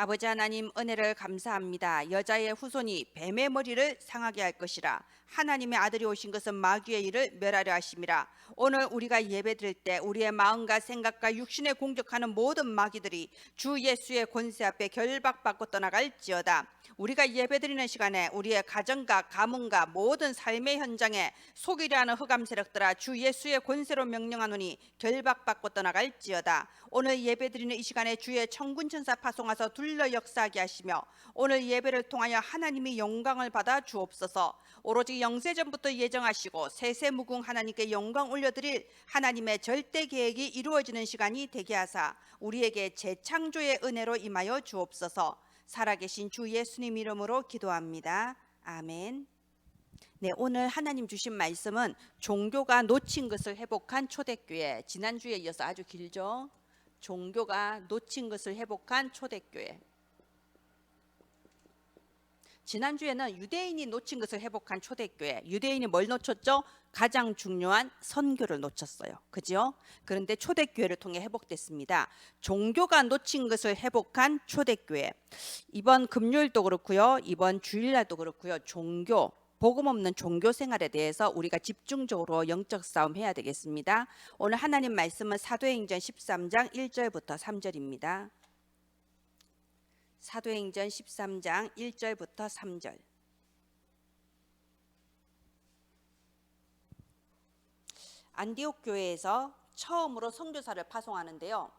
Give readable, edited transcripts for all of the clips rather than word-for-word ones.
아버지 하나님 은혜를 감사합니다. 여자의 후손이 뱀의 머리를 상하게 할 것이라. 하나님의 아들이 오신 것은 마귀의 일을 멸하려 하심이라. 오늘 우리가 예배드릴 때 우리의 마음과 생각과 육신에 공격하는 모든 마귀들이 주 예수의 권세 앞에 결박받고 떠나갈지어다. 우리가 예배드리는 시간에 우리의 가정과 가문과 모든 삶의 현장에 속이려 하는 흑암 세력들아 주 예수의 권세로 명령하노니 결박받고 떠나갈지어다. 오늘 예배드리는 이 시간에 주의 천군 천사 파송하서 둘러 역사하게 하시며 오늘 예배를 통하여 하나님이 영광을 받아 주옵소서. 오로지 영세전부터 예정하시고 세세무궁 하나님께 영광 올려드릴 하나님의 절대 계획이 이루어지는 시간이 되게 하사 우리에게 재창조의 은혜로 임하여 주옵소서. 살아계신 주 예수님 이름으로 기도합니다. 아멘. 네, 오늘 하나님 주신 말씀은 종교가 놓친 것을 회복한 초대교회. 지난주에 이어서 아주 길죠. 종교가 놓친 것을 회복한 초대교회. 지난주에는 유대인이 놓친 것을 회복한 초대교회. 유대인이 뭘 놓쳤죠? 가장 중요한 선교를 놓쳤어요. 그죠? 그런데 초대교회를 통해 회복됐습니다. 종교가 놓친 것을 회복한 초대교회. 이번 금요일도 그렇고요. 이번 주일날도 그렇고요. 종교, 복음 없는 종교 생활에 대해서 우리가 집중적으로 영적 싸움 해야 되겠습니다. 오늘 하나님 말씀은 사도행전 13장 1절부터 3절입니다. 사도행전 13장 1절부터 3절. 안디옥 교회에서 처음으로 선교사를 파송하는데요.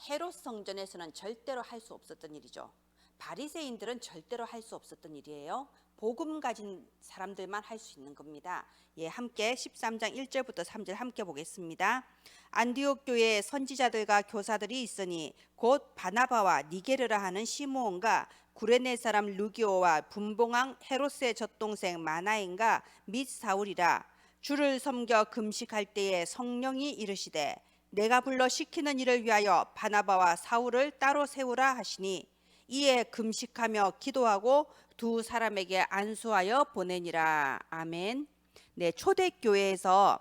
헤롯 성전에서는 절대로 할 수 없었던 일이죠. 바리새인들은 절대로 할 수 없었던 일이에요. 복음 가진 사람들만 할 수 있는 겁니다. 예, 함께 13장 1절부터 3절 함께 보겠습니다. 안디옥 교회에 선지자들과 교사들이 있으니 곧 바나바와 니게르라 하는 시므온과 구레네 사람 루기오와 분봉왕 헤롯의 젖동생 마나엔과 및 사울이라. 주를 섬겨 금식할 때에 성령이 이르시되 내가 불러 시키는 일을 위하여 바나바와 사울을 따로 세우라 하시니 이에 금식하며 기도하고 두 사람에게 안수하여 보내니라. 아멘. 네, 초대교회에서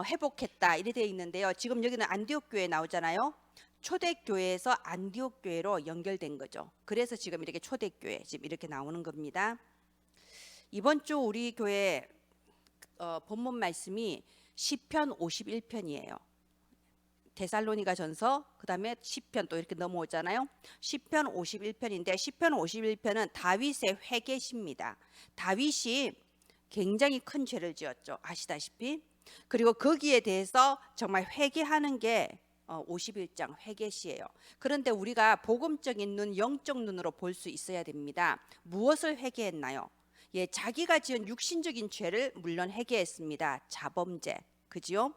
회복했다 이렇게 되어 있는데요. 지금 여기는 안디옥 교회 나오잖아요. 초대교회에서 안디옥 교회로 연결된 거죠. 그래서 지금 이렇게 초대교회 지금 이렇게 나오는 겁니다. 이번 주 우리 교회 본문 말씀이 시편 51편이에요. 데살로니가 전서 그다음에 시편 또 이렇게 넘어오잖아요. 시편 51편인데 시편 51편은 다윗의 회개시입니다. 다윗이 굉장히 큰 죄를 지었죠. 아시다시피. 그리고 거기에 대해서 정말 회개하는 게 51장 회개시예요. 그런데 우리가 복음적인 눈, 영적 눈으로 볼 수 있어야 됩니다. 무엇을 회개했나요? 예, 자기가 지은 육신적인 죄를 물론 회개했습니다. 자범죄, 그지요?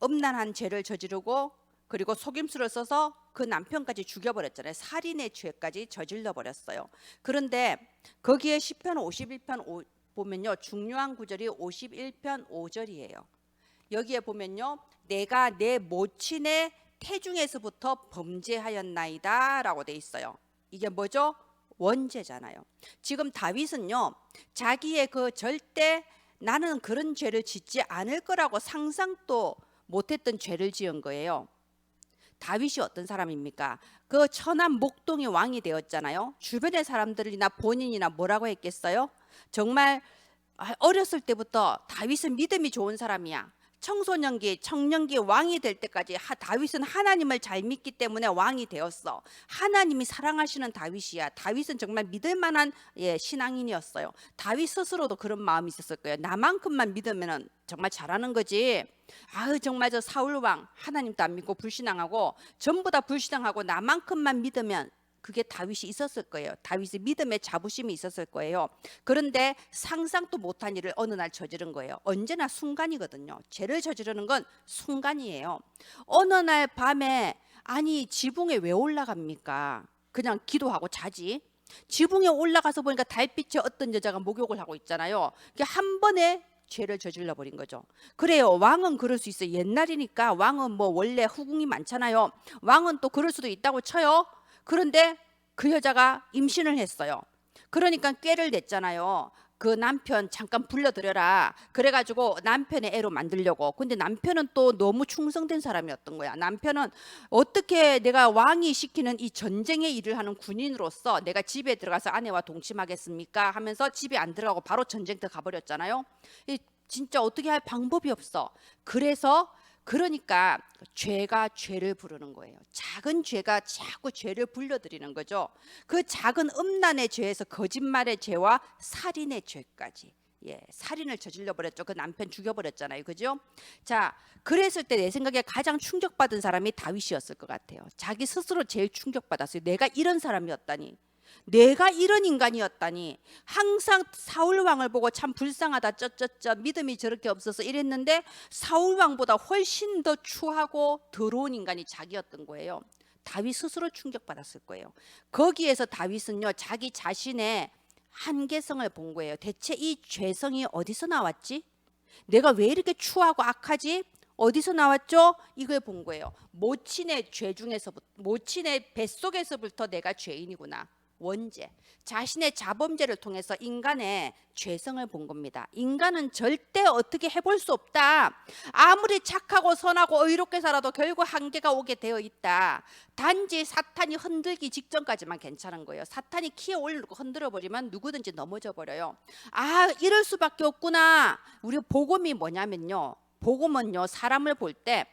음란한 죄를 저지르고 그리고 속임수를 써서 그 남편까지 죽여버렸잖아요. 살인의 죄까지 저질러 버렸어요. 그런데 거기에 시편 51편 보면요, 중요한 구절이 51편 5절이에요. 여기에 보면요, 내가 내 모친의 태중에서부터 범죄하였나이다 라고 돼 있어요. 이게 뭐죠? 원죄잖아요. 지금 다윗은요, 자기의 그 절대 나는 그런 죄를 짓지 않을 거라고 상상도 못했던 죄를 지은 거예요. 다윗이 어떤 사람입니까? 그 천한 목동의 왕이 되었잖아요. 주변의 사람들이나 본인이나 뭐라고 했겠어요? 정말 어렸을 때부터 다윗은 믿음이 좋은 사람이야. 청소년기, 청년기 왕이 될 때까지 다윗은 하나님을 잘 믿기 때문에 왕이 되었어. 하나님이 사랑하시는 다윗이야. 다윗은 정말 믿을 만한 신앙인이었어요. 다윗 스스로도 그런 마음이 있었을 거예요. 나만큼만 믿으면 정말 잘하는 거지. 정말 저 사울 왕 하나님도 안 믿고 불신앙하고 전부 다 불신앙하고 나만큼만 믿으면 그게 다윗이 있었을 거예요. 다윗의 믿음의 자부심이 있었을 거예요. 그런데 상상도 못한 일을 어느 날 저지른 거예요. 언제나 순간이거든요. 죄를 저지르는 건 순간이에요. 어느 날 밤에 지붕에 왜 올라갑니까? 그냥 기도하고 자지. 지붕에 올라가서 보니까 달빛에 어떤 여자가 목욕을 하고 있잖아요. 한 번에 죄를 저질러 버린 거죠. 그래요. 왕은 그럴 수 있어요. 옛날이니까 왕은 뭐 원래 후궁이 많잖아요. 왕은 또 그럴 수도 있다고 쳐요. 그런데 그 여자가 임신을 했어요. 그러니까 꾀를 냈잖아요. 그 남편 잠깐 불러들여라. 그래가지고 남편의 애로 만들려고. 근데 남편은 또 너무 충성된 사람이었던 거야. 남편은 어떻게 내가 왕이 시키는 이 전쟁의 일을 하는 군인으로서 내가 집에 들어가서 아내와 동침하겠습니까? 하면서 집에 안 들어가고 바로 전쟁터 가버렸잖아요. 진짜 어떻게 할 방법이 없어. 그러니까 죄가 죄를 부르는 거예요. 작은 죄가 자꾸 죄를 불러들이는 거죠. 그 작은 음란의 죄에서 거짓말의 죄와 살인의 죄까지. 살인을 저질러 버렸죠. 그 남편 죽여버렸잖아요. 그죠? 자, 그랬을 때 내 생각에 가장 충격받은 사람이 다윗이었을 것 같아요. 자기 스스로 제일 충격받았어요. 내가 이런 사람이었다니. 내가 이런 인간이었다니. 항상 사울 왕을 보고 참 불쌍하다 쩌쩌쩌 믿음이 저렇게 없어서 이랬는데 사울 왕보다 훨씬 더 추하고 더러운 인간이 자기였던 거예요. 다윗 스스로 충격받았을 거예요. 거기에서 다윗은요 자기 자신의 한계성을 본 거예요. 대체 이 죄성이 어디서 나왔지? 내가 왜 이렇게 추하고 악하지? 어디서 나왔죠? 이걸 본 거예요. 모친의 죄 중에서부터, 모친의 뱃속에서부터 내가 죄인이구나. 원죄, 자신의 자범죄를 통해서 인간의 죄성을 본 겁니다. 인간은 절대 어떻게 해볼 수 없다. 아무리 착하고 선하고 의롭게 살아도 결국 한계가 오게 되어 있다. 단지 사탄이 흔들기 직전까지만 괜찮은 거예요. 사탄이 키에 올리고 흔들어버리면 누구든지 넘어져 버려요. 이럴 수밖에 없구나. 우리 복음이 뭐냐면요, 복음은요 사람을 볼 때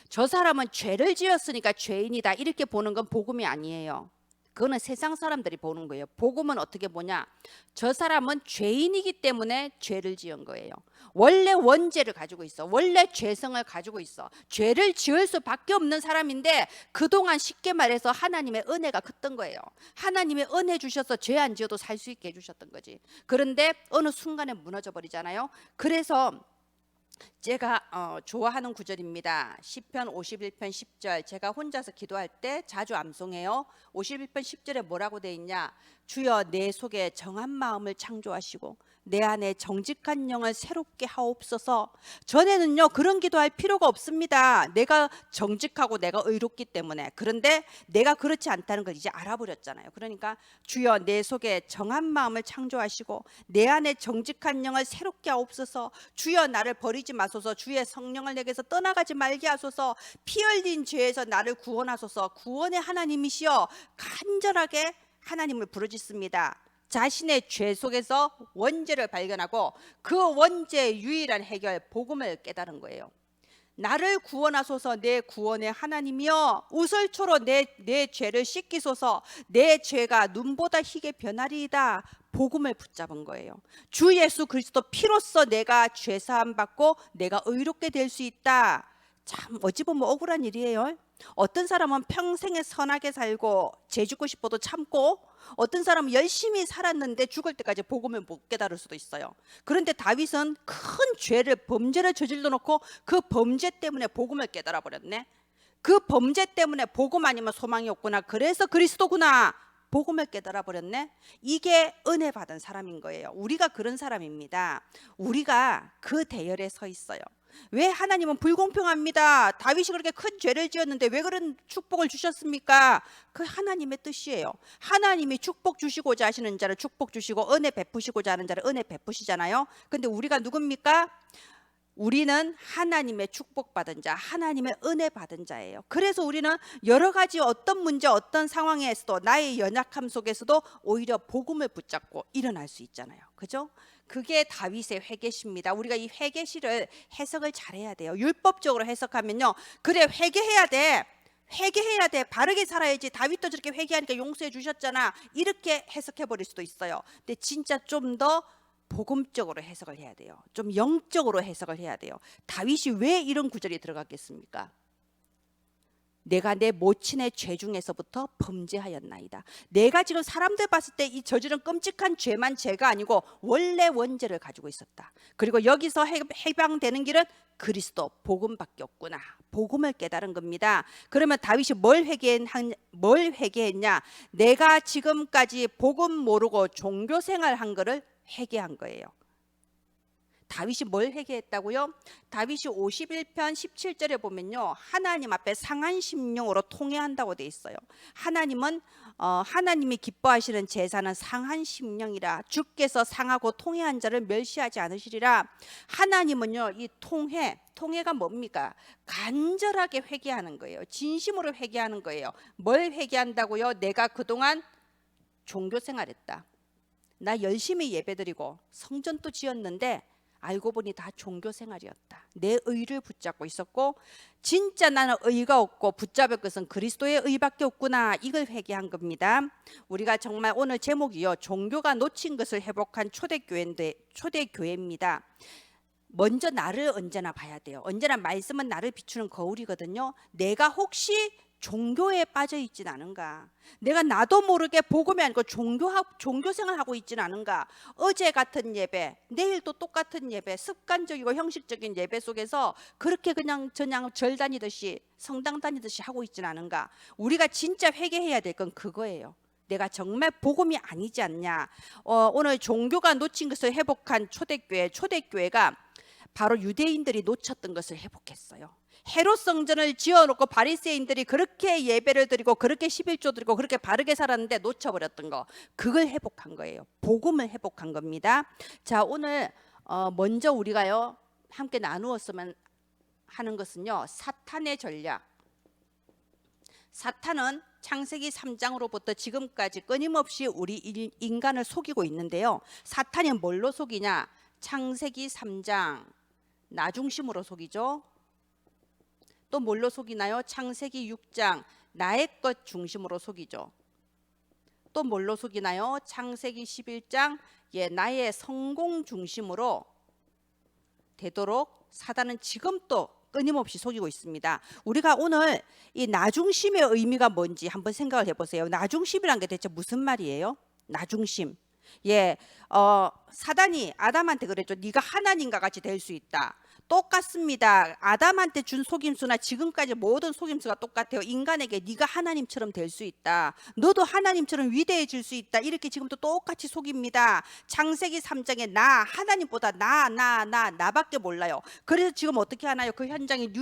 저 사람은 죄를 지었으니까 죄인이다 이렇게 보는 건 복음이 아니에요. 그거는 세상 사람들이 보는 거예요. 복음은 어떻게 보냐? 저 사람은 죄인이기 때문에 죄를 지은 거예요. 원래 원죄를 가지고 있어. 원래 죄성을 가지고 있어. 죄를 지을 수밖에 없는 사람인데 그동안 쉽게 말해서 하나님의 은혜가 컸던 거예요. 하나님의 은혜 주셔서 죄 안 지어도 살 수 있게 해주셨던 거지. 그런데 어느 순간에 무너져 버리잖아요. 그래서 제가 좋아하는 구절입니다. 시편 51편 10절. 제가 혼자서 기도할 때 자주 암송해요. 51편 10절에 뭐라고 돼 있냐? 주여 내 속에 정한 마음을 창조하시고 내 안에 정직한 영을 새롭게 하옵소서. 전에는요 그런 기도할 필요가 없습니다. 내가 정직하고 내가 의롭기 때문에. 그런데 내가 그렇지 않다는 걸 이제 알아버렸잖아요. 그러니까 주여 내 속에 정한 마음을 창조하시고 내 안에 정직한 영을 새롭게 하옵소서. 주여 나를 버리지 마소서. 주의 성령을 내게서 떠나가지 말게 하소서. 피 흘린 죄에서 나를 구원하소서. 구원의 하나님이시여. 간절하게 하나님을 부르짖습니다. 자신의 죄 속에서 원죄를 발견하고 그 원죄의 유일한 해결 복음을 깨달은 거예요. 나를 구원하소서. 내 구원의 하나님이여 우설초로 내 죄를 씻기소서. 내 죄가 눈보다 희게 변하리이다. 복음을 붙잡은 거예요. 주 예수 그리스도 피로써 내가 죄사함 받고 내가 의롭게 될 수 있다. 참 어찌 보면 억울한 일이에요. 어떤 사람은 평생에 선하게 살고 죄 짓고 싶어도 참고, 어떤 사람은 열심히 살았는데 죽을 때까지 복음을 못 깨달을 수도 있어요. 그런데 다윗은 큰 범죄를 저질러 놓고 그 범죄 때문에 복음을 깨달아 버렸네. 그 범죄 때문에 복음 아니면 소망이 없구나. 그래서 그리스도구나. 복음을 깨달아 버렸네. 이게 은혜 받은 사람인 거예요. 우리가 그런 사람입니다. 우리가 그 대열에 서 있어요. 왜 하나님은 불공평합니다. 다윗이 그렇게 큰 죄를 지었는데 왜 그런 축복을 주셨습니까? 그 하나님의 뜻이에요. 하나님이 축복 주시고자 하시는 자를 축복 주시고 은혜 베푸시고자 하는 자를 은혜 베푸시잖아요. 근데 우리가 누굽니까? 우리는 하나님의 축복받은 자, 하나님의 은혜 받은 자예요. 그래서 우리는 여러 가지 어떤 문제, 어떤 상황에서도 나의 연약함 속에서도 오히려 복음을 붙잡고 일어날 수 있잖아요. 그죠? 그게 다윗의 회개시입니다. 우리가 이 회개시를 해석을 잘해야 돼요. 율법적으로 해석하면요, 그래 회개해야 돼. 회개해야 돼. 바르게 살아야지. 다윗도 저렇게 회개하니까 용서해 주셨잖아. 이렇게 해석해 버릴 수도 있어요. 근데 진짜 좀 더 복음적으로 해석을 해야 돼요. 좀 영적으로 해석을 해야 돼요. 다윗이 왜 이런 구절이 들어갔겠습니까? 내가 내 모친의 죄 중에서부터 범죄하였나이다. 내가 지금 사람들 봤을 때 이 저지른 끔찍한 죄만 죄가 아니고 원래 원죄를 가지고 있었다. 그리고 여기서 해방되는 길은 그리스도 복음밖에 없구나. 복음을 깨달은 겁니다. 그러면 다윗이 뭘 회개했냐? 내가 지금까지 복음 모르고 종교 생활한 거를 회개한 거예요. 다윗이 뭘 회개했다고요? 다윗이 51편 17절에 보면요, 하나님 앞에 상한 심령으로 통회한다고 돼 있어요. 하나님은 하나님이 기뻐하시는 제사는 상한 심령이라, 주께서 상하고 통회한 자를 멸시하지 않으시리라. 하나님은요, 이 통회가 뭡니까? 간절하게 회개하는 거예요. 진심으로 회개하는 거예요. 뭘 회개한다고요? 내가 그동안 종교 생활했다. 나 열심히 예배드리고 성전도 지었는데 알고 보니 다 종교 생활이었다. 내 의를 붙잡고 있었고 진짜 나는 의가 없고 붙잡을 것은 그리스도의 의밖에 없구나. 이걸 회개한 겁니다. 우리가 정말 오늘 제목이요, 종교가 놓친 것을 회복한 초대교회입니다. 먼저 나를 언제나 봐야 돼요. 언제나 말씀은 나를 비추는 거울이거든요. 내가 혹시 종교에 빠져 있진 않은가? 내가 나도 모르게 복음이 아니고 종교생활 하고 있진 않은가? 어제 같은 예배, 내일 또 똑같은 예배, 습관적이고 형식적인 예배 속에서 그렇게 그냥 절 다니듯이 성당 다니듯이 하고 있진 않은가? 우리가 진짜 회개해야 될 건 그거예요. 내가 정말 복음이 아니지 않냐? 오늘 종교가 놓친 것을 회복한 초대교회가 바로 유대인들이 놓쳤던 것을 회복했어요. 헤롯 성전을 지어놓고 바리새인들이 그렇게 예배를 드리고 그렇게 11조 드리고 그렇게 바르게 살았는데 놓쳐버렸던 거, 그걸 회복한 거예요. 복음을 회복한 겁니다. 자, 오늘 먼저 우리가요 함께 나누었으면 하는 것은요, 사탄의 전략. 사탄은 창세기 3장으로부터 지금까지 끊임없이 우리 인간을 속이고 있는데요, 사탄이 뭘로 속이냐? 창세기 3장 나 중심으로 속이죠. 또 뭘로 속이나요? 창세기 6장 나의 것 중심으로 속이죠. 또 뭘로 속이나요? 창세기 11장 나의 성공 중심으로 되도록 사단은 지금 또 끊임없이 속이고 있습니다. 우리가 오늘 이 나중심의 의미가 뭔지 한번 생각을 해보세요. 나중심이란 게 대체 무슨 말이에요? 나중심. 사단이 아담한테 그랬죠. 네가 하나님과 같이 될 수 있다. 똑같습니다. 아담한테 준 속임수나 지금까지 모든 속임수가 똑같아요. 인간에게 네가 하나님처럼 될 수 있다. 너도 하나님처럼 위대해질 수 있다. 이렇게 지금도 똑같이 속입니다. 창세기 3장에 나, 하나님보다 나밖에 몰라요. 그래서 지금 어떻게 하나요? 그 현장이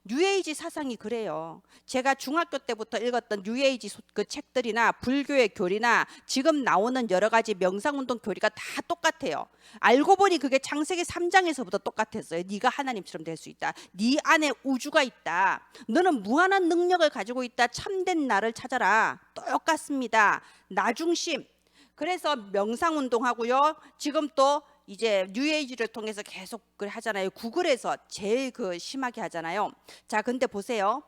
뉴에이지 사상이 그래요. 제가 중학교 때부터 읽었던 뉴에이지 그 책들이나 불교의 교리나 지금 나오는 여러 가지 명상운동 교리가 다 똑같아요. 알고 보니 그게 창세기 3장에서부터 똑같았어요. 네가 하나님처럼 될 수 있다. 네 안에 우주가 있다. 너는 무한한 능력을 가지고 있다. 참된 나를 찾아라. 똑같습니다. 나중심. 그래서 명상운동하고요, 지금 또 이제 뉴에이지를 통해서 계속 하잖아요. 구글에서 제일 심하게 하잖아요. 자, 근데 보세요.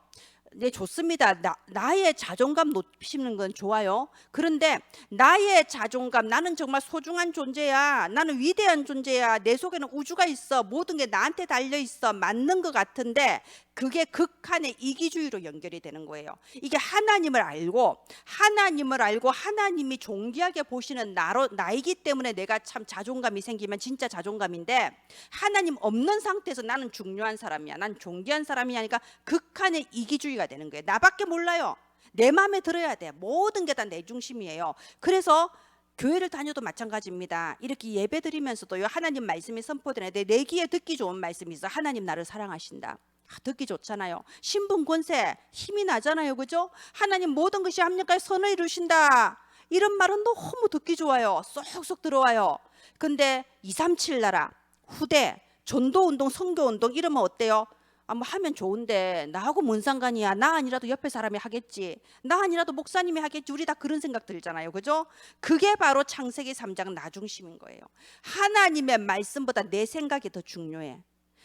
네, 좋습니다. 나의 자존감 높이는 건 좋아요. 그런데 나의 자존감, 나는 정말 소중한 존재야, 나는 위대한 존재야, 내 속에는 우주가 있어, 모든 게 나한테 달려 있어, 맞는 것 같은데 그게 극한의 이기주의로 연결이 되는 거예요. 이게 하나님을 알고 하나님이 존귀하게 보시는 나이기 때문에 내가 참 자존감이 생기면 진짜 자존감인데, 하나님 없는 상태에서 나는 중요한 사람이야, 난 존귀한 사람이야 하니까 극한의 이기주의가 되는 거예요. 나밖에 몰라요. 내 마음에 들어야 돼. 모든 게 다 내 중심이에요. 그래서 교회를 다녀도 마찬가지입니다. 이렇게 예배 드리면서도요, 하나님 말씀이 선포되는데 내 귀에 듣기 좋은 말씀이 있어. 하나님 나를 사랑하신다. 듣기 좋잖아요. 신분 권세 힘이 나잖아요. 그죠? 하나님 모든 것이 합력하여 선을 이루신다. 이런 말은 너무 듣기 좋아요. 쏙쏙 들어와요. 근데 237 나라, 후대, 전도운동, 선교운동 이러면 어때요? 뭐 하면 좋은데 나하고 뭔 상관이야. 나 아니라도 옆에 사람이 하겠지. 나 아니라도 목사님이 하겠지. 우리 다 그런 생각 들잖아요. 그죠? 그게 바로 창세기 3장 나중심인 거예요. 하나님의 말씀보다 내 생각이 더 중요해.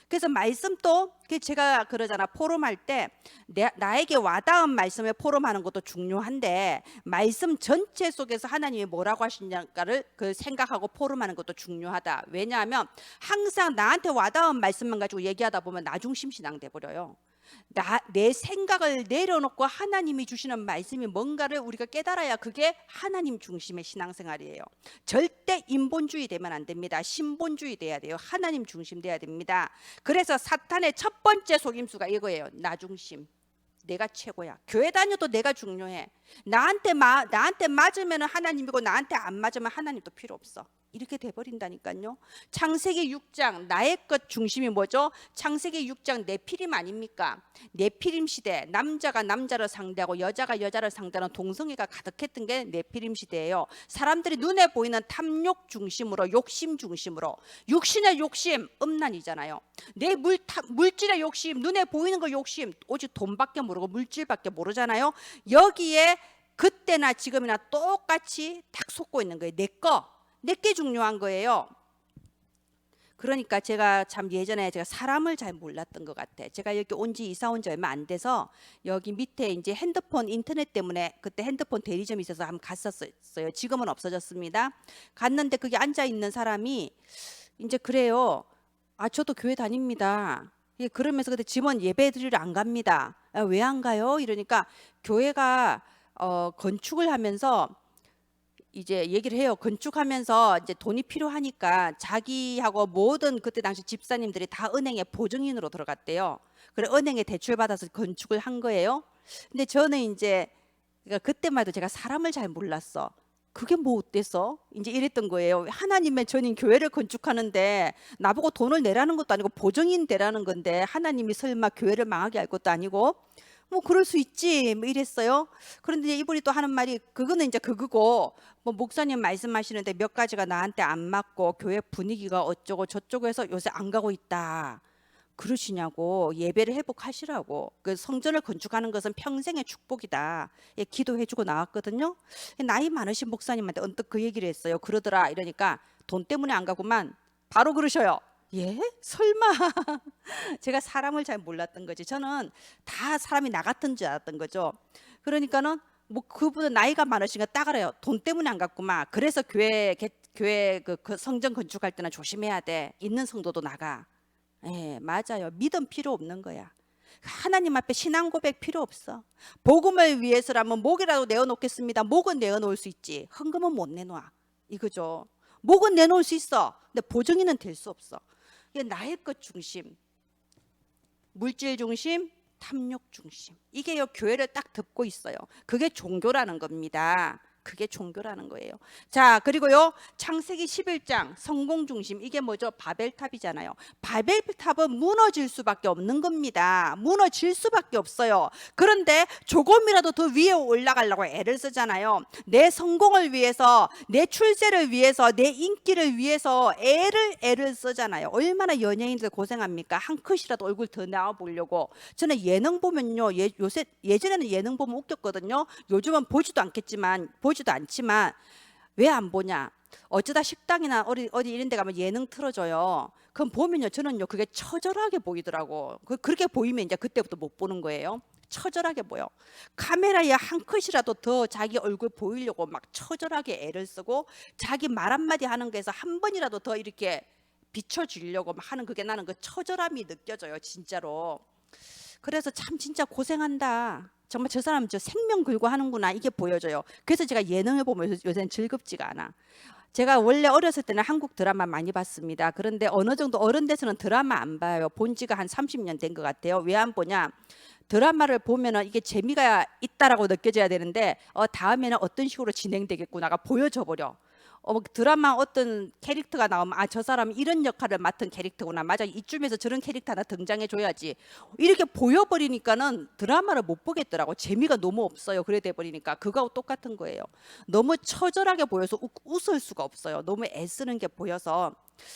그래서 말씀도 제가 그러잖아. 포럼할 때 나에게 와닿은 말씀에 포럼하는 것도 중요한데 말씀 전체 속에서 하나님이 뭐라고 하시냐를 생각하고 포럼하는 것도 중요하다. 왜냐하면 항상 나한테 와닿은 말씀만 가지고 얘기하다 보면 나중심 신앙 돼버려요. 내 생각을 내려놓고 하나님이 주시는 말씀이 뭔가를 우리가 깨달아야 그게 하나님 중심의 신앙생활이에요. 절대 인본주의 되면 안 됩니다. 신본주의 돼야 돼요. 하나님 중심 돼야 됩니다. 그래서 사탄의 첫 번째 속임수가 이거예요. 나 중심. 내가 최고야. 교회 다녀도 내가 중요해. 나한테 맞으면 하나님이고 나한테 안 맞으면 하나님도 필요 없어. 이렇게 돼버린다니까요. 창세기 6장 나의 것 중심이 뭐죠? 창세기 6장 네피림 아닙니까? 네피림 시대, 남자가 남자를 상대하고 여자가 여자를 상대하는 동성애가 가득했던 게 네피림 시대예요. 사람들이 눈에 보이는 탐욕 중심으로, 욕심 중심으로, 육신의 욕심 음란이잖아요. 내 물질의 욕심, 눈에 보이는 거 욕심, 오직 돈밖에 모르고 물질밖에 모르잖아요. 여기에 그때나 지금이나 똑같이 딱 속고 있는 거예요. 내게 중요한 거예요. 그러니까 제가 참 예전에 제가 사람을 잘 몰랐던 것 같아. 제가 여기 이사 온 지 얼마 안 돼서 여기 밑에 이제 핸드폰 인터넷 때문에 그때 핸드폰 대리점이 있어서 한번 갔었어요. 지금은 없어졌습니다. 갔는데 거기 앉아 있는 사람이 이제 그래요. 아, 저도 교회 다닙니다. 예, 그러면서 근데 집은 예배 드리러 안 갑니다. 아, 왜 안 가요? 이러니까 교회가 건축을 하면서 이제 얘기를 해요. 건축하면서 이제 돈이 필요하니까 자기하고 모든 그때 당시 집사님들이 다 은행에 보증인으로 들어갔대요. 그래 은행에 대출 받아서 건축을 한 거예요. 근데 저는 이제 그러니까 그때만 해도 제가 사람을 잘 몰랐어. 그게 뭐 어때서? 이제 이랬던 거예요. 하나님의 전인 교회를 건축하는데 나보고 돈을 내라는 것도 아니고 보증인 되라는 건데 하나님이 설마 교회를 망하게 할 것도 아니고 뭐 그럴 수 있지 뭐 이랬어요. 그런데 이제 이분이 또 하는 말이 그거는 이제 그거고 뭐 목사님 말씀하시는데 몇 가지가 나한테 안 맞고 교회 분위기가 어쩌고 저쩌고 해서 요새 안 가고 있다. 그러시냐고. 예배를 회복하시라고. 그 성전을 건축하는 것은 평생의 축복이다. 예, 기도해주고 나왔거든요. 나이 많으신 목사님한테 언뜻 그 얘기를 했어요. 그러더라 이러니까 돈 때문에 안 가구만. 바로 그러셔요. 예? 설마. 제가 사람을 잘 몰랐던 거지. 저는 다 사람이 나 같은 줄 알았던 거죠. 그러니까는 뭐 그분은 나이가 많으시니까 따그래요. 돈 때문에 안 갔구만. 그래서 교회 그 성전 건축할 때는 조심해야 돼. 있는 성도도 나가. 예, 맞아요. 믿음 필요 없는 거야. 하나님 앞에 신앙 고백 필요 없어. 복음을 위해서라면 목이라도 내어놓겠습니다. 목은 내어놓을 수 있지. 헌금은 못 내놔. 이거죠. 목은 내놓을 수 있어. 근데 보증인은 될 수 없어. 이게 나의 것 중심, 물질 중심, 탐욕 중심. 이게요 교회를 딱 덮고 있어요. 그게 종교라는 겁니다. 그게 종교라는 거예요. 자, 그리고요 창세기 11장 성공 중심. 이게 뭐죠? 바벨탑이잖아요. 바벨탑은 무너질 수밖에 없는 겁니다. 무너질 수밖에 없어요. 그런데 조금이라도 더 위에 올라가려고 애를 쓰잖아요. 내 성공을 위해서, 내 출세를 위해서, 내 인기를 위해서 애를 쓰잖아요. 얼마나 연예인들 고생합니까? 한 컷이라도 얼굴 더 나와 보려고. 저는 예능 보면요, 예전에는 예능 보면 웃겼거든요. 요즘은 보지도 않지만 왜 안 보냐? 어쩌다 식당이나 어디 이런 데 가면 예능 틀어줘요. 그럼 보면요, 저는요 그게 처절하게 보이더라고. 그렇게 보이면 이제 그때부터 못 보는 거예요. 처절하게 보여. 카메라에 한 컷이라도 더 자기 얼굴 보이려고 막 처절하게 애를 쓰고 자기 말 한마디 하는 거에서 한 번이라도 더 이렇게 비춰주려고 하는 그게 나는 그 처절함이 느껴져요, 진짜로. 그래서 참 진짜 고생한다. 정말 저 사람 저 생명 걸고 하는구나 이게 보여져요. 그래서 제가 예능을 보면 요새는 즐겁지가 않아. 제가 원래 어렸을 때는 한국 드라마 많이 봤습니다. 그런데 어느 정도 어른 돼서는 드라마 안 봐요. 본 지가 한 30년 된 것 같아요. 왜 안 보냐? 드라마를 보면은 이게 재미가 있다라고 느껴져야 되는데 다음에는 어떤 식으로 진행되겠구나가 보여져 버려. 드라마 어떤 캐릭터가 나오면 아, 저 사람이 이런 역할을 맡은 캐릭터구나. 맞아, 이쯤에서 저런 캐릭터 하나 등장해 줘야지. 이렇게 보여버리니까는 드라마를 못 보겠더라고. 재미가 너무 없어요. 그래 돼버리니까. 그거하고 똑같은 거예요. 너무 처절하게 보여서 웃을 수가 없어요. 너무 애쓰는 게 보여서.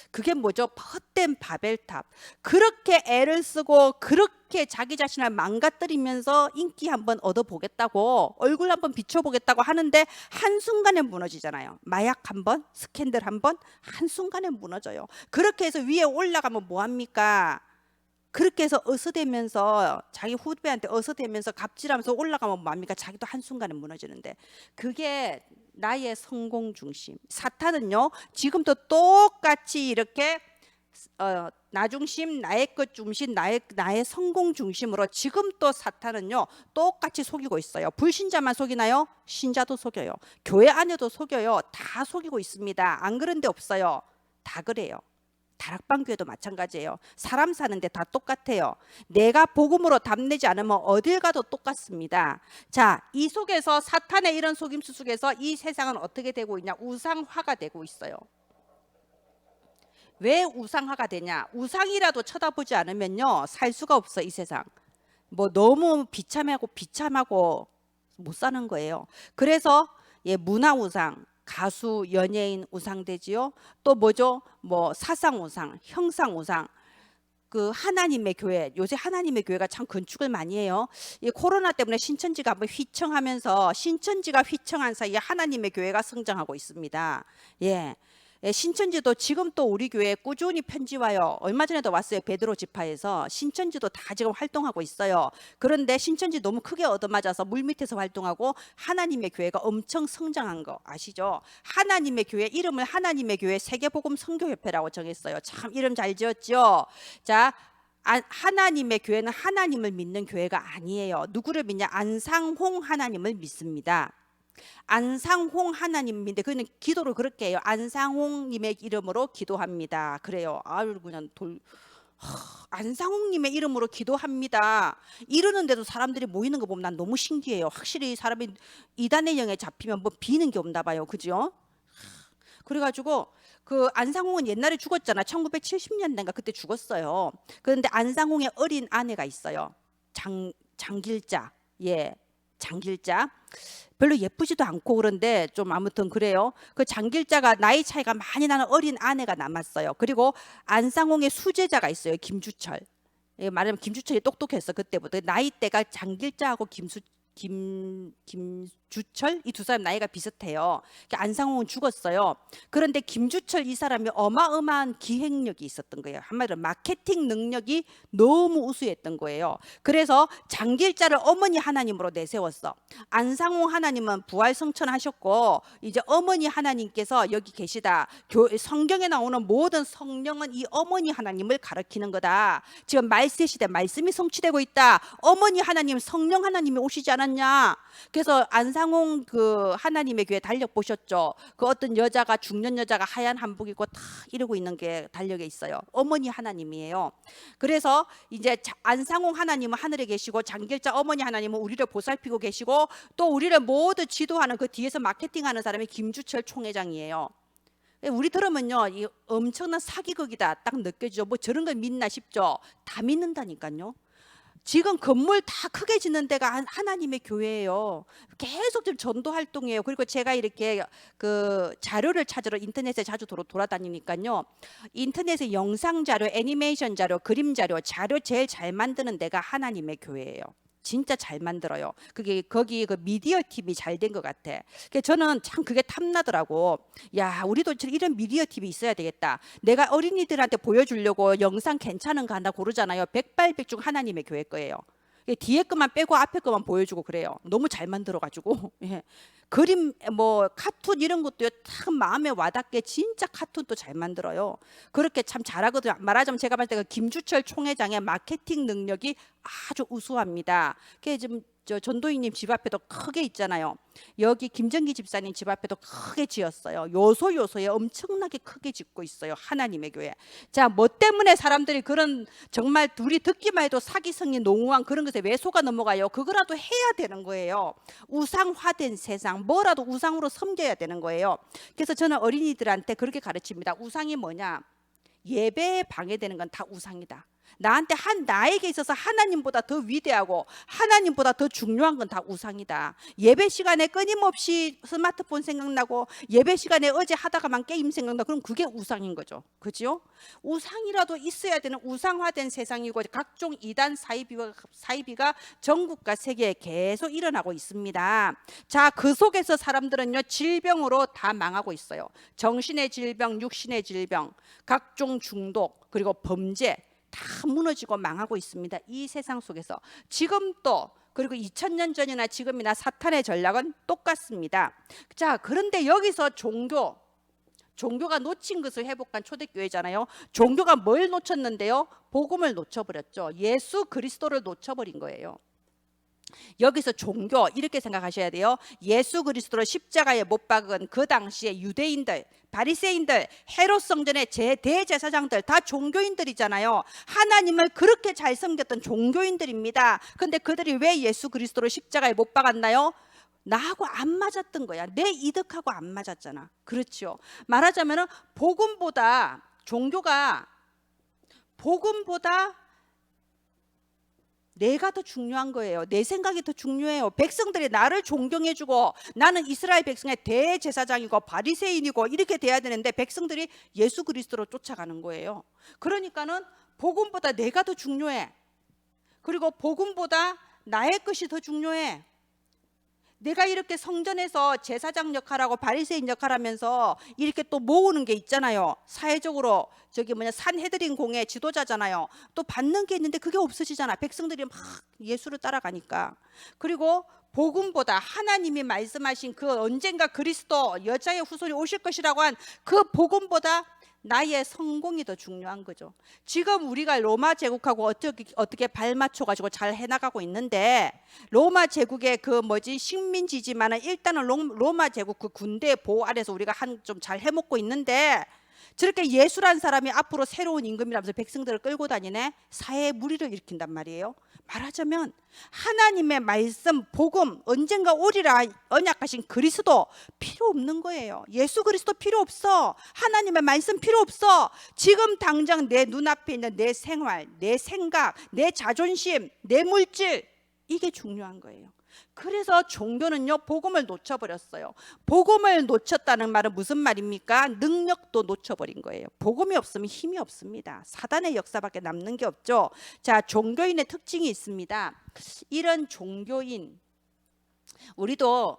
그게 뭐죠? 헛된 바벨탑. 그렇게 애를 쓰고 그렇게 자기 자신을 망가뜨리면서 인기 한번 얻어보겠다고, 얼굴 한번 비춰보겠다고 하는데 한순간에 무너지잖아요. 마약 한번, 스캔들 한번, 한순간에 무너져요. 그렇게 해서 위에 올라가면 뭐합니까? 그렇게 해서 어서대면서 자기 후배한테 어서대면서 갑질하면서 올라가면 뭐합니까? 자기도 한순간에 무너지는데. 그게 나의 성공 중심. 사탄은요 지금도 똑같이 이렇게 나 중심, 나의 것 중심, 나의 성공 중심으로 지금 또 사탄은요 똑같이 속이고 있어요. 불신자만 속이나요? 신자도 속여요. 교회 안에도 속여요. 다 속이고 있습니다. 안 그런 데 없어요. 다 그래요. 다락방 교회도 마찬가지예요. 사람 사는데 다 똑같아요. 내가 복음으로 답내지 않으면 어딜 가도 똑같습니다. 자, 이 속에서 사탄의 이런 속임수 속에서 이 세상은 어떻게 되고 있냐? 우상화가 되고 있어요. 왜 우상화가 되냐? 우상이라도 쳐다보지 않으면요 살 수가 없어 이 세상. 뭐 너무 비참하고 못 사는 거예요. 그래서 문화 우상, 가수, 연예인 우상되지요. 또 뭐죠? 뭐 사상 우상, 형상 우상. 그 하나님의 교회, 요새 하나님의 교회가 참 건축을 많이 해요. 이 코로나 때문에 신천지가 한번 휘청하면서 신천지가 휘청한 사이에 하나님의 교회가 성장하고 있습니다. 예. 신천지도 지금 또 우리 교회에 꾸준히 편지 와요. 얼마 전에도 왔어요. 베드로 지파에서. 신천지도 다 지금 활동하고 있어요. 그런데 신천지 너무 크게 얻어맞아서 물밑에서 활동하고 하나님의 교회가 엄청 성장한 거 아시죠? 하나님의 교회 이름을 하나님의 교회 세계복음 선교협회라고 정했어요. 참 이름 잘 지었죠? 자, 하나님의 교회는 하나님을 믿는 교회가 아니에요. 누구를 믿냐? 안상홍 하나님을 믿습니다. 안상홍 하나님인데 그는 기도를 그렇게 해요. 안상홍님의 이름으로 기도합니다. 그래요. 아유 그냥 안상홍님의 이름으로 기도합니다. 이러는데도 사람들이 모이는 거 보면 난 너무 신기해요. 확실히 사람이 이단의 영에 잡히면 뭐 비는 게 없나 봐요. 그죠? 그래가지고 그 안상홍은 옛날에 죽었잖아. 1970년대인가 그때 죽었어요. 그런데 안상홍의 어린 아내가 있어요. 장길자. 예. 장길자. 별로 예쁘지도 않고 그런데 좀 아무튼 그래요. 그 장길자가 나이 차이가 많이 나는 어린 아내가 남았어요. 그리고 안상홍의 수제자가 있어요. 김주철. 말하면 김주철이 똑똑했어 그때부터. 나이대가 장길자하고 김주철 이 두 사람 나이가 비슷해요. 안상홍은 죽었어요. 그런데 김주철 이 사람이 어마어마한 기획력이 있었던 거예요. 한마디로 마케팅 능력이 너무 우수했던 거예요. 그래서 장길자를 어머니 하나님으로 내세웠어. 안상홍 하나님은 부활 성천하셨고 이제 어머니 하나님께서 여기 계시다. 성경에 나오는 모든 성령은 이 어머니 하나님을 가리키는 거다. 지금 말세 시대 말씀이 성취되고 있다. 어머니 하나님 성령 하나님이 오시지 않았냐. 그래서 안상홍 그 하나님의 교회 달력 보셨죠? 그 어떤 여자가 중년 여자가 하얀 한복 입고 다 이러고 있는 게 달력에 있어요. 어머니 하나님이에요. 그래서 이제 안상홍 하나님은 하늘에 계시고 장길자 어머니 하나님은 우리를 보살피고 계시고 또 우리를 모두 지도하는 그 뒤에서 마케팅하는 사람이 김주철 총회장이에요. 우리 들으면요 이 엄청난 사기극이다 딱 느껴지죠. 뭐 저런 걸 믿나 싶죠. 다 믿는다니까요. 지금 건물 다 크게 짓는 데가 하나님의 교회예요. 계속 지금 전도 활동이에요. 그리고 제가 이렇게 그 자료를 찾으러 인터넷에 자주 돌아다니니까요. 인터넷에 영상 자료, 애니메이션 자료, 그림 자료 제일 잘 만드는 데가 하나님의 교회예요. 진짜 잘 만들어요. 거기 그 미디어 팀이 잘 된 것 같아. 저는 참 그게 탐나더라고. 야, 우리도 이런 미디어 팀이 있어야 되겠다. 내가 어린이들한테 보여주려고 영상 괜찮은 거 하나 고르잖아요. 백발백중 하나님의 교회 거예요. 뒤에 것만 빼고 앞에 것만 보여주고 그래요. 너무 잘 만들어가지고. 예. 그림 뭐 카툰 이런 것도요 딱 마음에 와닿게 진짜 카툰도 잘 만들어요. 그렇게 참 잘하거든요. 말하자면 제가 봤을 때 김주철 총회장의 마케팅 능력이 아주 우수합니다. 그게 지금 저 전도인님 집 앞에도 크게 있잖아요. 여기 김정기 집사님 집 앞에도 크게 지었어요. 요소에 엄청나게 크게 짓고 있어요. 하나님의 교회. 자, 뭐 때문에 사람들이 그런 정말 둘이 듣기만 해도 사기성이 농후한 그런 것에 왜 속아 넘어가요? 그거라도 해야 되는 거예요. 우상화된 세상, 뭐라도 우상으로 섬겨야 되는 거예요. 그래서 저는 어린이들한테 그렇게 가르칩니다. 우상이 뭐냐? 예배에 방해되는 건 다 우상이다. 나에게 있어서 하나님보다 더 위대하고 하나님보다 더 중요한 건 다 우상이다. 예배 시간에 끊임없이 스마트폰 생각나고 예배 시간에 어제 하다가만 게임 생각나. 그럼 그게 우상인 거죠. 그죠? 우상이라도 있어야 되는 우상화된 세상이고 각종 이단 사이비가 전국과 세계에 계속 일어나고 있습니다. 자, 그 속에서 사람들은요 질병으로 다 망하고 있어요. 정신의 질병, 육신의 질병, 각종 중독, 그리고 범죄 다 무너지고 망하고 있습니다. 이 세상 속에서 지금도 그리고 2000년 전이나 지금이나 사탄의 전략은 똑같습니다. 자, 그런데 여기서 종교가 놓친 것을 회복한 초대교회잖아요. 종교가 뭘 놓쳤는데요? 복음을 놓쳐버렸죠. 예수 그리스도를 놓쳐버린 거예요. 여기서 종교 이렇게 생각하셔야 돼요. 예수 그리스도를 십자가에 못 박은 그 당시에 유대인들, 바리새인들, 헤롯 성전의 대제사장들 다 종교인들이잖아요. 하나님을 그렇게 잘 섬겼던 종교인들입니다. 근데 그들이 왜 예수 그리스도를 십자가에 못 박았나요? 나하고 안 맞았던 거야. 내 이득하고 안 맞았잖아. 그렇죠. 말하자면 복음보다 종교가 복음보다 내가 더 중요한 거예요. 내 생각이 더 중요해요. 백성들이 나를 존경해주고 나는 이스라엘 백성의 대제사장이고 바리새인이고 이렇게 돼야 되는데 백성들이 예수 그리스도로 쫓아가는 거예요. 그러니까는 복음보다 내가 더 중요해. 그리고 복음보다 나의 것이 더 중요해. 내가 이렇게 성전에서 제사장 역할하고 바리새인 역할하면서 이렇게 또 모으는 게 있잖아요. 사회적으로 산헤드린 공의 지도자잖아요. 또 받는 게 있는데 그게 없어지잖아. 백성들이 막 예수를 따라가니까. 그리고 복음보다 하나님이 말씀하신 그 언젠가 그리스도 여자의 후손이 오실 것이라고 한 그 복음보다 나의 성공이 더 중요한 거죠. 지금 우리가 로마 제국하고 어떻게 발맞춰 가지고 잘 해나가고 있는데, 로마 제국의 식민지지만은 일단은 로마 제국 그 군대 보호 아래서 우리가 좀 잘 해먹고 있는데, 저렇게 예수란 사람이 앞으로 새로운 임금이라면서 백성들을 끌고 다니네. 사회에 무리를 일으킨단 말이에요. 말하자면 하나님의 말씀, 복음, 언젠가 오리라 언약하신 그리스도 필요 없는 거예요. 예수 그리스도 필요 없어. 하나님의 말씀 필요 없어. 지금 당장 내 눈앞에 있는 내 생활, 내 생각, 내 자존심, 내 물질, 이게 중요한 거예요. 그래서 종교는요, 복음을 놓쳐버렸어요. 복음을 놓쳤다는 말은 무슨 말입니까? 능력도 놓쳐버린 거예요. 복음이 없으면 힘이 없습니다. 사단의 역사밖에 남는 게 없죠. 자, 종교인의 특징이 있습니다. 이런 종교인, 우리도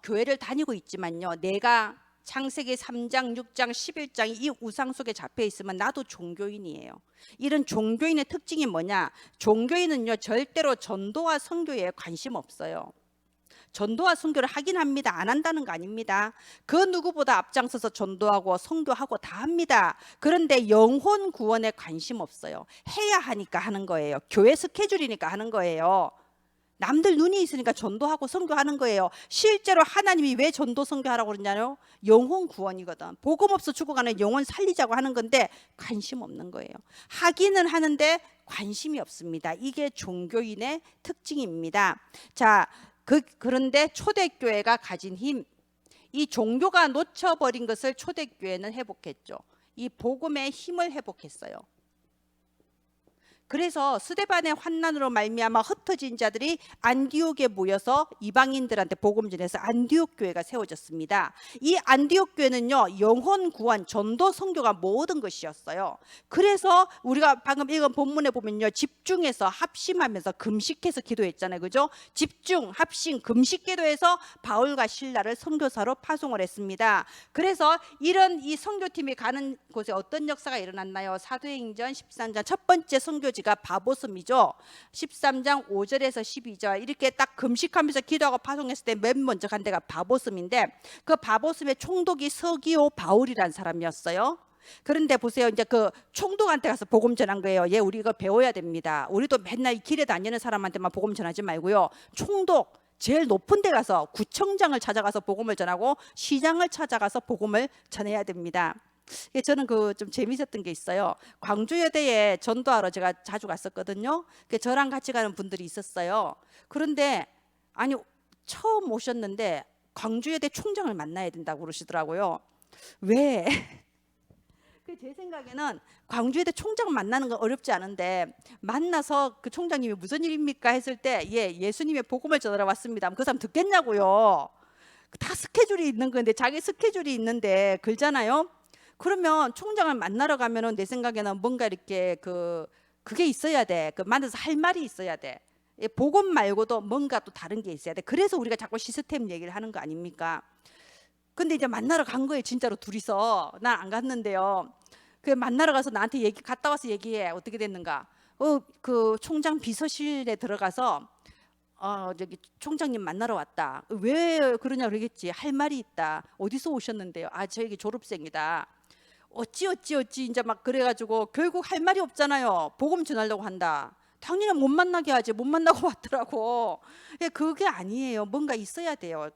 교회를 다니고 있지만요, 내가 창세기 3장, 6장, 11장 이 우상 속에 잡혀 있으면 나도 종교인이에요. 이런 종교인의 특징이 뭐냐? 종교인은요, 절대로 전도와 선교에 관심 없어요. 전도와 선교를 하긴 합니다. 안 한다는 거 아닙니다. 그 누구보다 앞장서서 전도하고 선교하고 다 합니다. 그런데 영혼 구원에 관심 없어요. 해야 하니까 하는 거예요. 교회 스케줄이니까 하는 거예요. 남들 눈이 있으니까 전도하고 선교하는 거예요. 실제로 하나님이 왜 전도 선교하라고 그러냐요? 영혼 구원이거든. 복음 없어 죽어가는 영혼 살리자고 하는 건데 관심 없는 거예요. 하기는 하는데 관심이 없습니다. 이게 종교인의 특징입니다. 자, 그런데 초대교회가 가진 힘, 이 종교가 놓쳐버린 것을 초대교회는 회복했죠. 이 복음의 힘을 회복했어요. 그래서 스데반의 환난으로 말미암아 흩어진 자들이 안디옥에 모여서 이방인들한테 복음 전해서 안디옥 교회가 세워졌습니다. 이 안디옥 교회는요, 영혼 구원, 전도, 선교가 모든 것이었어요. 그래서 우리가 방금 읽은 본문에 보면요, 집중해서 합심하면서 금식해서 기도했잖아요, 그죠? 집중, 합심, 금식 기도해서 바울과 실라를 선교사로 파송을 했습니다. 그래서 이 선교팀이 가는 곳에 어떤 역사가 일어났나요? 사도행전 13장 첫 번째 선교지가 바보섬이죠. 13장 5절에서 12절 이렇게 딱 금식하면서 기도하고 파송했을 때 맨 먼저 간 데가 바보섬인데, 그 바보섬의 총독이 서기오 바울이라는 사람이었어요. 그런데 보세요, 이제 그 총독한테 가서 복음 전한 거예요. 우리 이거 배워야 됩니다. 우리도 맨날 길에 다니는 사람한테만 복음 전하지 말고요, 총독 제일 높은 데 가서 구청장을 찾아가서 복음을 전하고 시장을 찾아가서 복음을 전해야 됩니다. 저는 좀 재미있었던 게 있어요. 광주여대에 전도하러 제가 자주 갔었거든요. 저랑 같이 가는 분들이 있었어요. 그런데 처음 오셨는데 광주여대 총장을 만나야 된다고 그러시더라고요. 왜? 제 생각에는 광주여대 총장 만나는 건 어렵지 않은데, 만나서 그 총장님이 무슨 일입니까 했을 때, 예수님의 복음을 전하러 왔습니다. 그 사람 듣겠냐고요. 다 스케줄이 있는 건데, 자기 스케줄이 있는데 그러잖아요. 그러면 총장을 만나러 가면은 내 생각에는 뭔가 이렇게 그게 있어야 돼. 만나서 할 말이 있어야 돼. 복음 말고도 뭔가 또 다른 게 있어야 돼. 그래서 우리가 자꾸 시스템 얘기를 하는 거 아닙니까? 근데 이제 만나러 간 거예요, 진짜로 둘이서. 난 안 갔는데요. 만나러 가서 나한테 갔다 와서 얘기해. 어떻게 됐는가? 그 총장 비서실에 들어가서 저기 총장님 만나러 왔다. 왜 그러냐 그러겠지. 할 말이 있다. 어디서 오셨는데요? 저기 졸업생이다. 어찌 이제 막 그래가지고 결국 할 말이 없잖아요. 복음 전하려고 한다. 당연히 못 만나게 하지. 못 만나고 왔더라고. 그게 아니에요. 뭔가 있어야 돼요.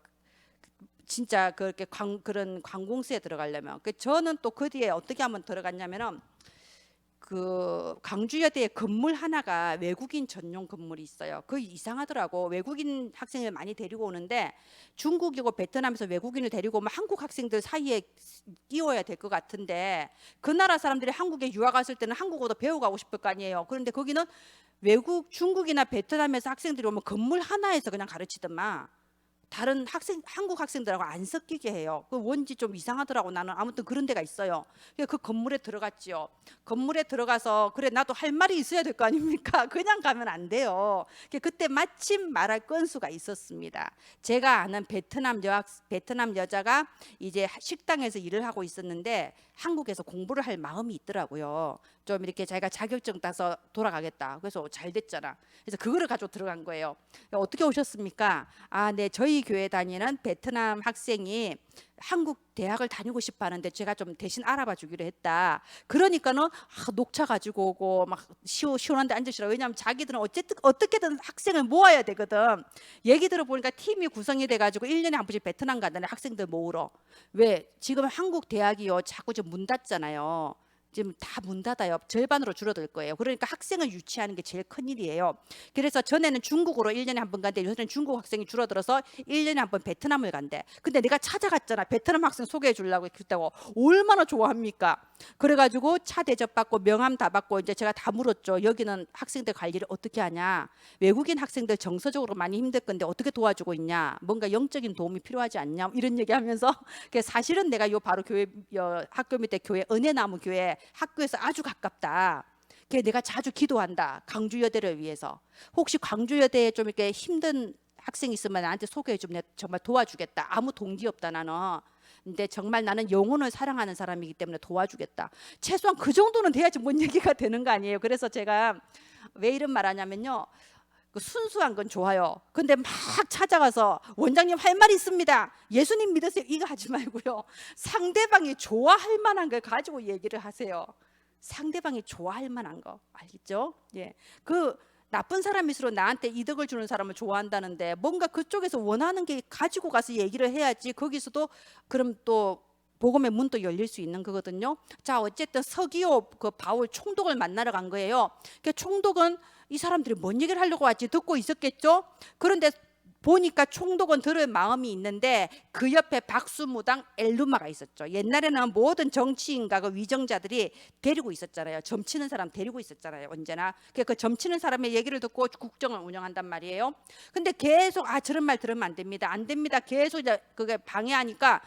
진짜 그렇게 그런 관공서에 들어가려면. 저는 또 그 뒤에 어떻게 한번 들어갔냐면은, 그 광주여대에 건물 하나가 외국인 전용 건물이 있어요. 그 이상하더라고. 외국인 학생을 많이 데리고 오는데 중국이고 베트남에서 외국인을 데리고 오면 한국 학생들 사이에 끼워야 될 것 같은데 그 나라 사람들이 한국에 유학 왔을 때는 한국어도 배워가고 싶을 거 아니에요. 그런데 거기는 외국 중국이나 베트남에서 학생들이 오면 건물 하나에서 그냥 가르치더만 다른 학생 한국 학생들하고 안 섞이게 해요. 그 뭔지 좀 이상하더라고. 나는 아무튼 그런 데가 있어요. 그 건물에 들어갔지요. 건물에 들어가서 그래 나도 할 말이 있어야 될 거 아닙니까? 그냥 가면 안 돼요. 그때 마침 말할 건수가 있었습니다. 제가 아는 베트남 여자가 이제 식당에서 일을 하고 있었는데 한국에서 공부를 할 마음이 있더라고요. 좀 이렇게 자기가 자격증 따서 돌아가겠다. 그래서 잘 됐잖아. 그래서 그거를 가지고 들어간 거예요. 어떻게 오셨습니까? 아, 네, 저희 교회 다니는 베트남 학생이 한국 대학을 다니고 싶어 하는데 제가 좀 대신 알아봐 주기로 했다. 그러니까는 녹차 가지고 오고 막 시원한 데 앉으시라. 왜냐하면 자기들은 어떻게든 학생을 모아야 되거든. 얘기 들어보니까 팀이 구성이 돼가지고 1년에 한 번씩 베트남 간다는 학생들 모으러. 왜? 지금 한국 대학이요 자꾸 좀 문 닫잖아요. 지금 다 문 닫아요. 절반으로 줄어들 거예요. 그러니까 학생을 유치하는 게 제일 큰일이에요. 그래서 전에는 중국으로 1년에 한 번 간대. 요새는 중국 학생이 줄어들어서 1년에 한 번 베트남을 간대. 근데 내가 찾아갔잖아. 베트남 학생 소개해 주려고 그랬다고. 얼마나 좋아합니까? 그래가지고 차 대접받고 명함 다 받고 이제 제가 다 물었죠. 여기는 학생들 관리를 어떻게 하냐? 외국인 학생들 정서적으로 많이 힘들 건데 어떻게 도와주고 있냐? 뭔가 영적인 도움이 필요하지 않냐? 이런 얘기하면서 사실은 내가 요 바로 교회 학교 밑에 교회 은혜나무 교회 학교에서 아주 가깝다. 내가 자주 기도한다. 광주여대를 위해서. 혹시 광주여대에 좀 이렇게 힘든 학생 있으면 나한테 소개해 주면 정말 도와주겠다. 아무 동기 없다 나는. 근데 정말 나는 영혼을 사랑하는 사람이기 때문에 도와주겠다. 최소한 그 정도는 돼야지 뭔 얘기가 되는 거 아니에요. 그래서 제가 왜 이런 말 하냐면요. 그 순수한 건 좋아요. 근데 막 찾아가서 원장님 할 말이 있습니다. 예수님 믿으세요. 이거 하지 말고요. 상대방이 좋아할 만한 걸 가지고 얘기를 하세요. 상대방이 좋아할 만한 거 알겠죠? 예. 그 나쁜 사람일수록 나한테 이득을 주는 사람을 좋아한다는데 뭔가 그쪽에서 원하는 게 가지고 가서 얘기를 해야지 거기서도 그럼 또 복음의 문도 열릴 수 있는 거거든요. 자, 어쨌든 서기오 그 바울 총독을 만나러 간 거예요. 그 총독은 이 사람들이 뭔 얘기를 하려고 왔지 듣고 있었겠죠. 그런데 보니까 총독은 들을 마음이 있는데 그 옆에 박수무당 엘루마가 있었죠. 옛날에는 모든 정치인과 그 위정자들이 데리고 있었잖아요. 점치는 사람 데리고 있었잖아요. 언제나 그 점치는 사람의 얘기를 듣고 국정을 운영한단 말이에요. 근데 계속 저런 말 들으면 안 됩니다. 안 됩니다. 계속 이제 그게 방해하니까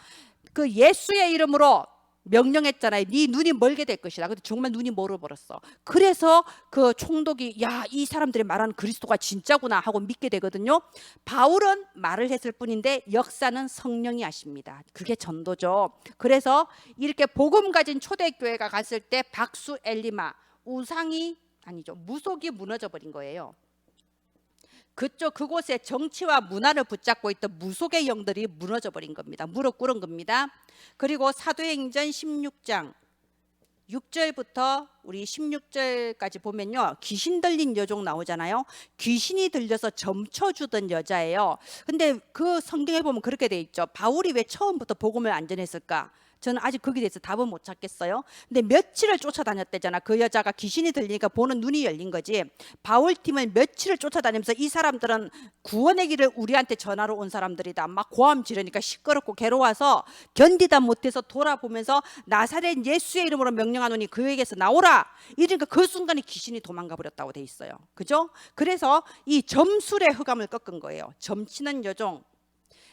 그 예수의 이름으로 명령했잖아요. 네 눈이 멀게 될 것이다. 근데 정말 눈이 멀어버렸어. 그래서 그 총독이 이 사람들이 말하는 그리스도가 진짜구나 하고 믿게 되거든요. 바울은 말을 했을 뿐인데 역사는 성령이 하십니다. 그게 전도죠. 그래서 이렇게 복음 가진 초대교회가 갔을 때 박수 엘리마 무속이 무너져 버린 거예요. 그곳에 정치와 문화를 붙잡고 있던 무속의 영들이 무너져 버린 겁니다. 무릎 꿇은 겁니다. 그리고 사도행전 16장 6절부터 우리 16절까지 보면요. 귀신 들린 여종 나오잖아요. 귀신이 들려서 점쳐주던 여자예요. 근데 그 성경에 보면 그렇게 돼 있죠. 바울이 왜 처음부터 복음을 안 전했을까? 저는 아직 거기에 대해서 답은 못 찾겠어요. 근데 며칠을 쫓아다녔대잖아. 그 여자가 귀신이 들리니까 보는 눈이 열린 거지. 바울 팀을 며칠을 쫓아다니면서 이 사람들은 구원의 길을 우리한테 전하러 온 사람들이다. 막 고함 지르니까 시끄럽고 괴로워서 견디다 못해서 돌아보면서 나사렛 예수의 이름으로 명령하노니 그에게서 나오라. 이러니까 그 순간에 귀신이 도망가 버렸다고 돼 있어요. 그죠? 그래서 이 점술의 흑암을 꺾은 거예요. 점치는 여종.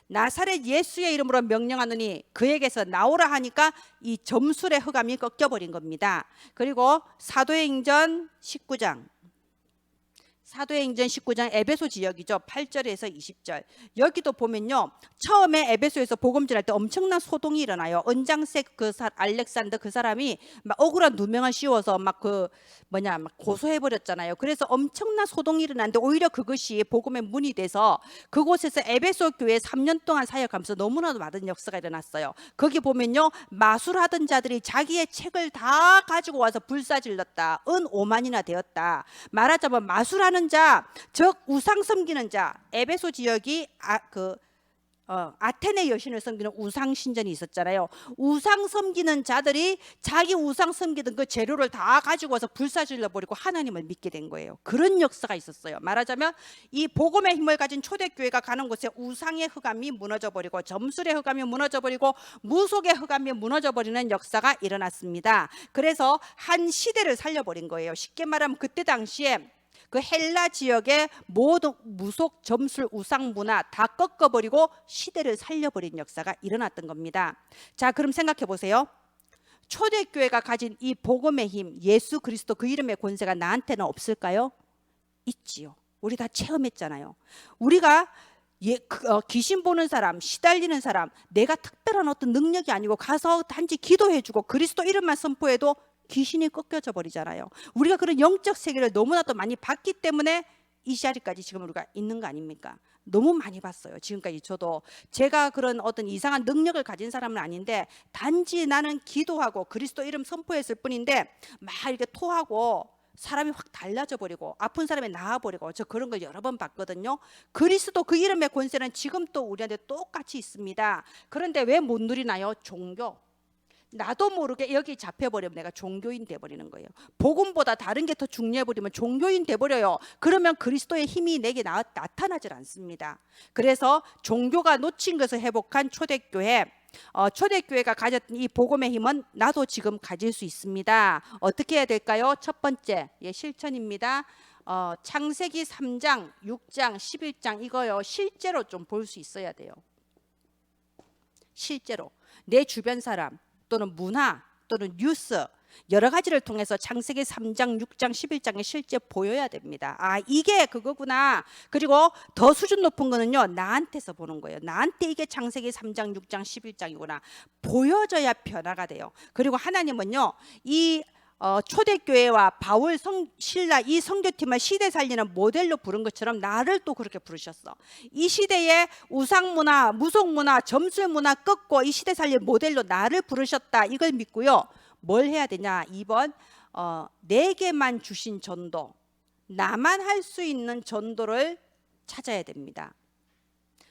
나사렛 예수의 이름으로 명령하느니 그에게서 나오라 하니까 이 점술의 흑암이 꺾여버린 겁니다. 그리고 사도행전 19장 에베소 지역이죠. 8절에서 20절. 여기도 보면요. 처음에 에베소에서 복음 전할 때 엄청난 소동이 일어나요. 은장색 알렉산더 그 사람이 막 억울한 누명을 씌워서 막 고소해 버렸잖아요. 그래서 엄청난 소동이 일어났는데 오히려 그것이 복음의 문이 돼서 그곳에서 에베소 교회 3년 동안 사역하면서 너무나도 많은 역사가 일어났어요. 거기 보면요. 마술하던 자들이 자기의 책을 다 가지고 와서 불사질렀다. 은 5만이나 되었다. 말하자면 마술하는 자, 즉 우상 섬기는 자, 에베소 지역이 아테네 여신을 섬기는 우상 신전이 있었잖아요. 우상 섬기는 자들이 자기 우상 섬기던 그 재료를 다 가지고 와서 불사질러 버리고 하나님을 믿게 된 거예요. 그런 역사가 있었어요. 말하자면 이 복음의 힘을 가진 초대교회가 가는 곳에 우상의 흑암이 무너져 버리고 점술의 흑암이 무너져 버리고 무속의 흑암이 무너져 버리는 역사가 일어났습니다. 그래서 한 시대를 살려버린 거예요. 쉽게 말하면 그때 당시에 그 헬라 지역의 모든 무속, 점술, 우상 문화 다 꺾어버리고 시대를 살려버린 역사가 일어났던 겁니다. 자, 그럼 생각해 보세요. 초대교회가 가진 이 복음의 힘, 예수 그리스도 그 이름의 권세가 나한테는 없을까요? 있지요. 우리 다 체험했잖아요. 우리가 귀신 보는 사람, 시달리는 사람, 내가 특별한 어떤 능력이 아니고 가서 단지 기도해주고 그리스도 이름만 선포해도 귀신이 꺾여져 버리잖아요. 우리가 그런 영적 세계를 너무나도 많이 봤기 때문에 이 자리까지 지금 우리가 있는 거 아닙니까? 너무 많이 봤어요. 지금까지 저도 제가 그런 어떤 이상한 능력을 가진 사람은 아닌데 단지 나는 기도하고 그리스도 이름 선포했을 뿐인데 막 이렇게 토하고 사람이 확 달라져 버리고 아픈 사람이 나아 버리고 저 그런 걸 여러 번 봤거든요. 그리스도 그 이름의 권세는 지금 또 우리한테 똑같이 있습니다. 그런데 왜 못 누리나요? 종교. 나도 모르게 여기 잡혀버리면 내가 종교인 돼버리는 거예요. 복음보다 다른 게 더 중요해버리면 종교인 돼버려요. 그러면 그리스도의 힘이 내게 나타나질 않습니다. 그래서 종교가 놓친 것을 회복한 초대교회, 초대교회가 가졌던 이 복음의 힘은 나도 지금 가질 수 있습니다. 어떻게 해야 될까요? 첫 번째, 실천입니다. 창세기 3장, 6장, 11장 이거요 실제로 좀 볼 수 있어야 돼요. 실제로 내 주변 사람 또는 문화 또는 뉴스 여러 가지를 통해서 창세기 3장, 6장, 11장에 실제 보여야 됩니다. 아, 이게 그거구나. 그리고 더 수준 높은 거는요, 나한테서 보는 거예요. 나한테 이게 창세기 3장, 6장, 11장이구나. 보여져야 변화가 돼요. 그리고 하나님은요, 이 초대교회와 바울, 신라 이 선교팀을 시대 살리는 모델로 부른 것처럼 나를 또 그렇게 부르셨어. 이 시대의 우상문화, 무속문화, 점술문화 꺾고 이 시대 살릴 모델로 나를 부르셨다. 이걸 믿고요. 뭘 해야 되냐? 2번 내게만 주신 전도, 나만 할 수 있는 전도를 찾아야 됩니다.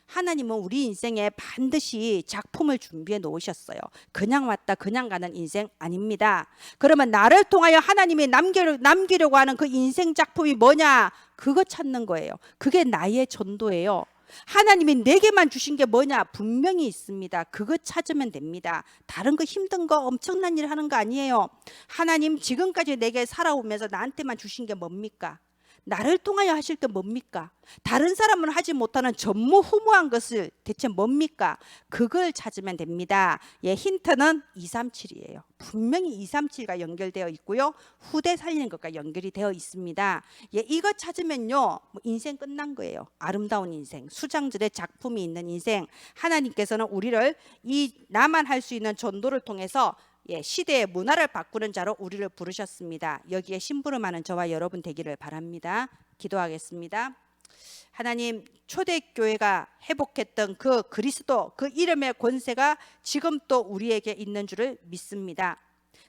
하나님은 우리 인생에 반드시 작품을 준비해 놓으셨어요. 그냥 왔다 그냥 가는 인생 아닙니다. 그러면 나를 통하여 하나님이 남기려고 하는 그 인생 작품이 뭐냐? 그거 찾는 거예요. 그게 나의 전도예요. 하나님이 내게만 주신 게 뭐냐? 분명히 있습니다. 그거 찾으면 됩니다. 다른 거 힘든 거 엄청난 일 하는 거 아니에요. 하나님 지금까지 내게 살아오면서 나한테만 주신 게 뭡니까? 나를 통하여 하실 게 뭡니까? 다른 사람은 하지 못하는 전무후무한 것을 대체 뭡니까? 그걸 찾으면 됩니다. 힌트는 237이에요. 분명히 237과 연결되어 있고요. 후대 살리는 것과 연결이 되어 있습니다. 이거 찾으면요, 인생 끝난 거예요. 아름다운 인생, 수장들의 작품이 있는 인생. 하나님께서는 우리를 이 나만 할 수 있는 전도를 통해서 시대의 문화를 바꾸는 자로 우리를 부르셨습니다. 여기에 심부름하는 저와 여러분 되기를 바랍니다. 기도하겠습니다. 하나님, 초대교회가 회복했던 그 그리스도 그 이름의 권세가 지금 또 우리에게 있는 줄을 믿습니다.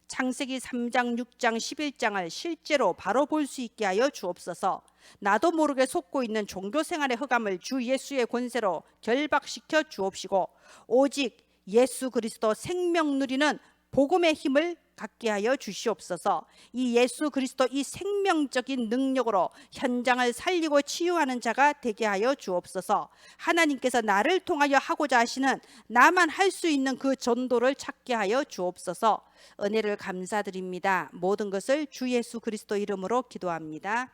창세기 3장, 6장, 11장을 실제로 바로 볼 수 있게 하여 주옵소서. 나도 모르게 속고 있는 종교생활의 흑암을 주 예수의 권세로 결박시켜 주옵시고 오직 예수 그리스도 생명 누리는 복음의 힘을 갖게 하여 주시옵소서. 이 예수 그리스도 이 생명적인 능력으로 현장을 살리고 치유하는 자가 되게 하여 주옵소서. 하나님께서 나를 통하여 하고자 하시는 나만 할 수 있는 그 전도를 찾게 하여 주옵소서. 은혜를 감사드립니다. 모든 것을 주 예수 그리스도 이름으로 기도합니다.